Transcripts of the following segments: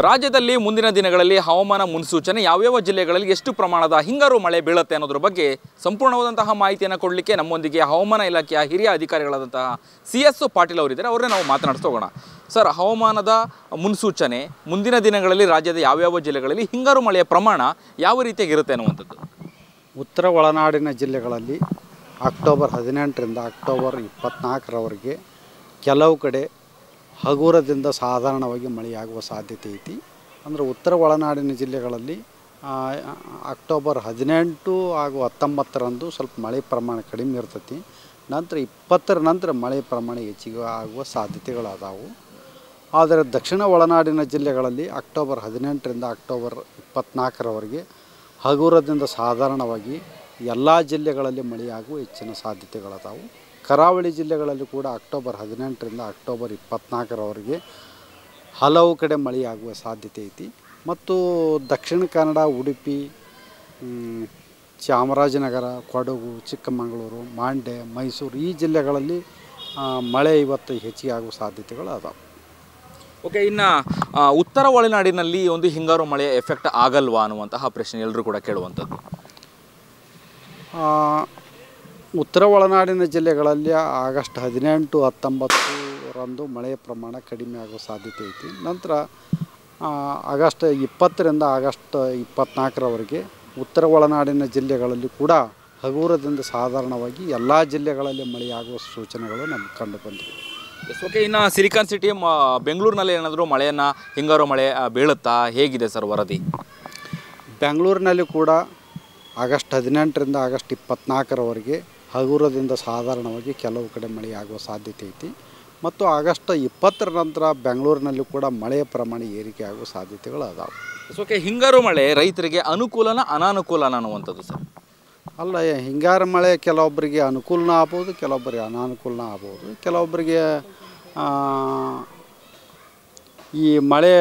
ರಾಜ್ಯದಲ್ಲಿ ಮುಂದಿನ ದಿನಗಳಲ್ಲಿ ಹವಾಮಾನ ಮುನ್ಸೂಚನೆ ಯಾವ್ಯಾವ ಜಿಲ್ಲೆಗಳಲ್ಲಿ ಎಷ್ಟು ಪ್ರಮಾಣದ ಹಿಂಗಾರು ಮಳೆ ಬೀಳುತ್ತೆ ಅನ್ನೋದ್ರ ಬಗ್ಗೆ ಸಂಪೂರ್ಣವಾದಂತಹ ಮಾಹಿತಿಯನ್ನು ಕೊಡಲಿಕ್ಕೆ ನಮ್ಮೊಂದಿಗೆ ಹವಾಮಾನ ಇಲಾಖೆಯ ಹಿರಿಯ ಅಧಿಕಾರಿಗಳಾದಂತಹ CS ಪಾಟೀಲ್ ಅವರಿದ್ದಾರೆ. ಅವರೇ ನಾವು ಮಾತನಾಡಿಸೋಣ. ಸರ್, ಹವಾಮಾನದ ಮುನ್ಸೂಚನೆ ಮುಂದಿನ ದಿನಗಳಲ್ಲಿ ರಾಜ್ಯದ ಯಾವ್ಯಾವ ಜಿಲ್ಲೆಗಳಲ್ಲಿ ಹಿಂಗಾರು ಮಳೆಯ ಪ್ರಮಾಣ ಯಾವ ರೀತಿಯಾಗಿರುತ್ತೆ ಅನ್ನುವಂಥದ್ದು? ಉತ್ತರ ಒಳನಾಡಿನ ಜಿಲ್ಲೆಗಳಲ್ಲಿ ಅಕ್ಟೋಬರ್ 18ರಿಂದ ಅಕ್ಟೋಬರ್ 24ರವರೆಗೆ ಕೆಲವು ಕಡೆ ಹಗುರದಿಂದ ಸಾಧಾರಣವಾಗಿ ಮಳೆಯಾಗುವ ಸಾಧ್ಯತೆ ಐತಿ. ಅಂದರೆ ಉತ್ತರ ಒಳನಾಡಿನ ಜಿಲ್ಲೆಗಳಲ್ಲಿ ಅಕ್ಟೋಬರ್ 18 ಹಾಗೂ 19ರಂದು ಸ್ವಲ್ಪ ಮಳೆ ಪ್ರಮಾಣ ಕಡಿಮೆ ಇರ್ತೈತಿ. ನಂತರ 20ರ ನಂತರ ಮಳೆ ಪ್ರಮಾಣ ಹೆಚ್ಚಿಗೆ ಆಗುವ ಸಾಧ್ಯತೆಗಳದಾವು. ಆದರೆ ದಕ್ಷಿಣ ಒಳನಾಡಿನ ಜಿಲ್ಲೆಗಳಲ್ಲಿ ಅಕ್ಟೋಬರ್ 18ರಿಂದ ಅಕ್ಟೋಬರ್ 24ರವರೆಗೆ ಹಗುರದಿಂದ ಸಾಧಾರಣವಾಗಿ ಎಲ್ಲ ಜಿಲ್ಲೆಗಳಲ್ಲಿ ಮಳೆಯಾಗುವ ಹೆಚ್ಚಿನ ಸಾಧ್ಯತೆಗಳದಾವು. ಕರಾವಳಿ ಜಿಲ್ಲೆಗಳಲ್ಲಿ ಕೂಡ ಅಕ್ಟೋಬರ್ 18ರಿಂದ ಅಕ್ಟೋಬರ್ 24ರವರೆಗೆ ಹಲವು ಕಡೆ ಮಳೆಯಾಗುವ ಸಾಧ್ಯತೆ ಐತಿ. ಮತ್ತು ದಕ್ಷಿಣ ಕನ್ನಡ, ಉಡುಪಿ, ಚಾಮರಾಜನಗರ, ಕೊಡಗು, ಚಿಕ್ಕಮಗಳೂರು, ಮಂಡ್ಯ, ಮೈಸೂರು ಈ ಜಿಲ್ಲೆಗಳಲ್ಲಿ ಮಳೆ ಇವತ್ತು ಹೆಚ್ಚಿಗೆ ಆಗುವ ಸಾಧ್ಯತೆಗಳು ಅದಾವೆ. ಓಕೆ, ಇನ್ನು ಉತ್ತರ ಒಳನಾಡಿನಲ್ಲಿ ಒಂದು ಹಿಂಗಾರು ಮಳೆಯ ಎಫೆಕ್ಟ್ ಆಗಲ್ವಾ ಅನ್ನುವಂತಹ ಪ್ರಶ್ನೆ ಎಲ್ಲರೂ ಕೂಡ ಕೇಳುವಂಥದ್ದು. ಉತ್ತರ ಒಳನಾಡಿನ ಜಿಲ್ಲೆಗಳಲ್ಲಿ ಆಗಸ್ಟ್ 18, 19ರಂದು ಮಳೆಯ ಪ್ರಮಾಣ ಕಡಿಮೆ ಆಗುವ ಸಾಧ್ಯತೆ ಐತಿ. ನಂತರ ಆಗಸ್ಟ್ 20ರಿಂದ ಆಗಸ್ಟ್ 24ರವರೆಗೆ ಉತ್ತರ ಒಳನಾಡಿನ ಜಿಲ್ಲೆಗಳಲ್ಲಿ ಕೂಡ ಹಗುರದಿಂದ ಸಾಧಾರಣವಾಗಿ ಎಲ್ಲ ಜಿಲ್ಲೆಗಳಲ್ಲಿ ಮಳೆಯಾಗುವ ಸೂಚನೆಗಳು ನಮಗೆ ಕಂಡು ಬಂದಿವೆ. ಓಕೆ, ಇನ್ನು ಸಿಲಿಕಾನ್ ಸಿಟಿ ಬೆಂಗಳೂರಿನಲ್ಲಿ ಏನಾದರೂ ಮಳೆಯನ್ನು ಹಿಂಗಾರು ಮಳೆ ಬೀಳುತ್ತಾ, ಹೇಗಿದೆ ಸರ್ ವರದಿ? ಬೆಂಗಳೂರಿನಲ್ಲಿ ಕೂಡ ಆಗಸ್ಟ್ 18ರಿಂದ ಆಗಸ್ಟ್ 24ರವರೆಗೆ ಹಗುರದಿಂದ ಸಾಧಾರಣವಾಗಿ ಕೆಲವು ಕಡೆ ಮಳೆಯಾಗುವ ಸಾಧ್ಯತೆ ಐತಿ. ಮತ್ತು ಆಗಸ್ಟ್ 20ರ ನಂತರ ಬೆಂಗಳೂರಿನಲ್ಲಿ ಕೂಡ ಮಳೆಯ ಪ್ರಮಾಣ ಏರಿಕೆ ಆಗುವ ಸಾಧ್ಯತೆಗಳು ಅದಾವೆ. ಓಕೆ, ಹಿಂಗಾರು ಮಳೆ ರೈತರಿಗೆ ಅನುಕೂಲನ ಅನಾನುಕೂಲನ ಅನ್ನುವಂಥದ್ದು ಸರ್? ಅಲ್ಲ, ಹಿಂಗಾರು ಮಳೆ ಕೆಲವೊಬ್ಬರಿಗೆ ಅನುಕೂಲನ ಆಗ್ಬೋದು, ಕೆಲವೊಬ್ಬರಿಗೆ ಅನಾನುಕೂಲನ ಆಗ್ಬೋದು. ಕೆಲವೊಬ್ಬರಿಗೆ ಈ ಮಳೆ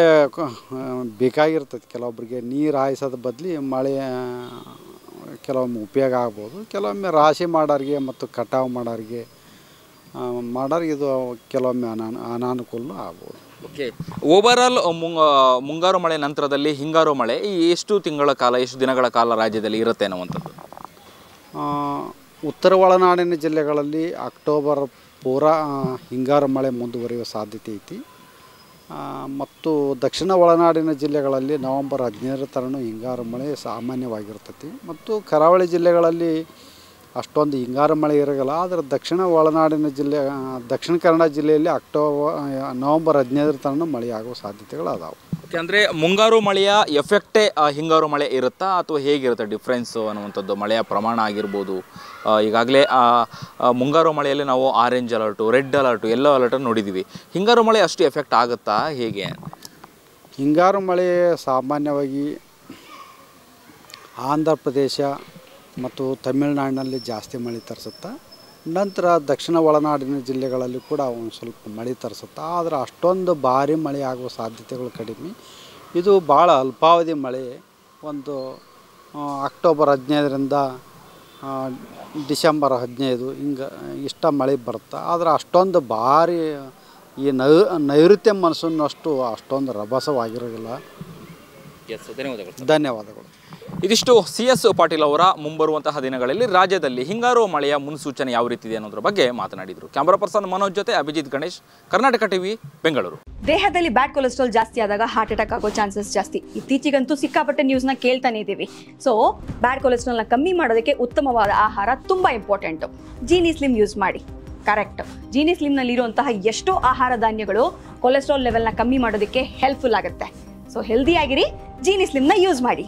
ಬೇಕಾಗಿರ್ತದೆ. ಕೆಲವೊಬ್ಬರಿಗೆ ನೀರು ಹಾಯಿಸೋದ ಬದಲಿ ಮಳೆ ಕೆಲವೊಮ್ಮೆ ಉಪಯೋಗ ಆಗ್ಬೋದು. ಕೆಲವೊಮ್ಮೆ ರಾಶಿ ಮಾಡೋರಿಗೆ ಮತ್ತು ಕಟಾವು ಮಾಡೋರಿಗೆ ಇದು ಕೆಲವೊಮ್ಮೆ ಅನಾನುಕೂಲನೂ ಆಗ್ಬೋದು. ಓಕೆ, ಓವರಾಲ್ ಮುಂಗಾರು ಮಳೆ ನಂತರದಲ್ಲಿ ಹಿಂಗಾರು ಮಳೆ ಎಷ್ಟು ತಿಂಗಳ ಕಾಲ, ಎಷ್ಟು ದಿನಗಳ ಕಾಲ ರಾಜ್ಯದಲ್ಲಿ ಇರುತ್ತೆ ಅನ್ನುವಂಥದ್ದು? ಉತ್ತರ ಒಳನಾಡಿನ ಜಿಲ್ಲೆಗಳಲ್ಲಿ ಅಕ್ಟೋಬರ್ ಪೂರ ಹಿಂಗಾರು ಮಳೆ ಮುಂದುವರಿಯುವ ಸಾಧ್ಯತೆ ಐತಿ. ಮತ್ತು ದಕ್ಷಿಣ ಒಳನಾಡಿನ ಜಿಲ್ಲೆಗಳಲ್ಲಿ ನವಂಬರ್ 15ರ ತನಕ ಹಿಂಗಾರು ಮಳೆ ಸಾಮಾನ್ಯವಾಗಿರ್ತೈತಿ. ಮತ್ತು ಕರಾವಳಿ ಜಿಲ್ಲೆಗಳಲ್ಲಿ ಅಷ್ಟೊಂದು ಹಿಂಗಾರು ಮಳೆ ಇರೋಲ್ಲ. ಆದರೆ ದಕ್ಷಿಣ ಒಳನಾಡಿನ ದಕ್ಷಿಣ ಕನ್ನಡ ಜಿಲ್ಲೆಯಲ್ಲಿ ನವಂಬರ್ 15ರ ತನಕ ಮಳೆಯಾಗುವ ಸಾಧ್ಯತೆಗಳು ಅದಾವೆ. ಓಕೆ, ಅಂದರೆ ಮುಂಗಾರು ಮಳೆಯ ಎಫೆಕ್ಟೇ ಹಿಂಗಾರು ಮಳೆ ಇರುತ್ತಾ ಅಥವಾ ಹೇಗಿರುತ್ತೆ ಡಿಫ್ರೆನ್ಸು ಅನ್ನುವಂಥದ್ದು? ಮಳೆಯ ಪ್ರಮಾಣ ಆಗಿರ್ಬೋದು. ಈಗಾಗಲೇ ಮುಂಗಾರು ಮಳೆಯಲ್ಲಿ ನಾವು orange alert, red alert, yellow ಅಲರ್ಟನ್ನು ನೋಡಿದ್ದೀವಿ. ಹಿಂಗಾರು ಮಳೆ ಅಷ್ಟು ಎಫೆಕ್ಟ್ ಆಗುತ್ತಾ, ಹೇಗೆ? ಹಿಂಗಾರು ಮಳೆ ಸಾಮಾನ್ಯವಾಗಿ ಆಂಧ್ರ ಪ್ರದೇಶ ಮತ್ತು ತಮಿಳುನಾಡಿನಲ್ಲಿ ಜಾಸ್ತಿ ಮಳೆ ತರಿಸುತ್ತೆ. ನಂತರ ದಕ್ಷಿಣ ಒಳನಾಡಿನ ಜಿಲ್ಲೆಗಳಲ್ಲಿ ಕೂಡ ಒಂದು ಸ್ವಲ್ಪ ಮಳೆ ತರಿಸುತ್ತೆ. ಆದರೆ ಅಷ್ಟೊಂದು ಭಾರಿ ಮಳೆ ಆಗುವ ಸಾಧ್ಯತೆಗಳು ಕಡಿಮೆ. ಇದು ಭಾಳ ಅಲ್ಪಾವಧಿ ಮಳೆ. ಒಂದು ಅಕ್ಟೋಬರ್ 15ರಿಂದ ಡಿಸೆಂಬರ್ 15 ಹಿಂಗೆ ಇಷ್ಟ ಮಳೆ ಬರುತ್ತೆ. ಆದರೆ ಅಷ್ಟೊಂದು ಭಾರಿ ಈ ನೈಋತ್ಯ ಮಾನ್ಸೂನ್ನಷ್ಟು ಅಷ್ಟೊಂದು ರಭಸವಾಗಿರೋದಿಲ್ಲ. ಧನ್ಯವಾದಗಳು. ಇದಿಷ್ಟು CS ಪಾಟೀಲ್ ಅವರ ಮುಂಬರುವಂತಹ ದಿನಗಳಲ್ಲಿ ರಾಜ್ಯದಲ್ಲಿ ಹಿಂಗಾರು ಮಳೆಯ ಮುನ್ಸೂಚನೆ ಯಾವ ರೀತಿ ಇದೆ ಅನ್ನೋದ್ರ ಬಗ್ಗೆ ಮಾತನಾಡಿದರು. ಕ್ಯಾಮರಾ ಪರ್ಸನ್ ಮನೋಜ್ ಜೊತೆ ಅಭಿಜಿತ್ ಗಣೇಶ್, ಕರ್ನಾಟಕ ಟಿವಿ, ಬೆಂಗಳೂರು. ದೇಹದಲ್ಲಿ ಬ್ಯಾಡ್ ಕೊಲೆಸ್ಟ್ರಾಲ್ ಜಾಸ್ತಿ ಆದಾಗ ಹಾರ್ಟ್ ಅಟ್ಯಾಕ್ ಆಗೋ ಚಾನ್ಸಸ್ ಜಾಸ್ತಿ. ಇತ್ತೀಚೆಗಂತೂ ಸಿಕ್ಕಾಪಟ್ಟೆ ನ್ಯೂಸ್ನ ಕೇಳ್ತಾನೆ ಇದ್ದೀವಿ. ಸೊ ಬ್ಯಾಡ್ ಕೊಲೆಸ್ಟ್ರಾಲ್ನ ಕಮ್ಮಿ ಮಾಡೋದಕ್ಕೆ ಉತ್ತಮವಾದ ಆಹಾರ ತುಂಬ ಇಂಪಾರ್ಟೆಂಟು. ಜೀನಿ ಸ್ಲಿಮ್ ಯೂಸ್ ಮಾಡಿ. ಕರೆಕ್ಟ್, ಜೀನಿ ಸ್ಲಿಮ್ನಲ್ಲಿರುವಂತಹ ಎಷ್ಟೋ ಆಹಾರ ಧಾನ್ಯಗಳು ಕೊಲೆಸ್ಟ್ರಾಲ್ ಲೆವೆಲ್ನ ಕಮ್ಮಿ ಮಾಡೋದಕ್ಕೆ ಹೆಲ್ಪ್ಫುಲ್ ಆಗುತ್ತೆ. ಸೊ ಹೆಲ್ದಿ ಆಗಿರಿ, ಜೀನಿ ಸ್ಲಿಮ್ನ ಯೂಸ್ ಮಾಡಿ.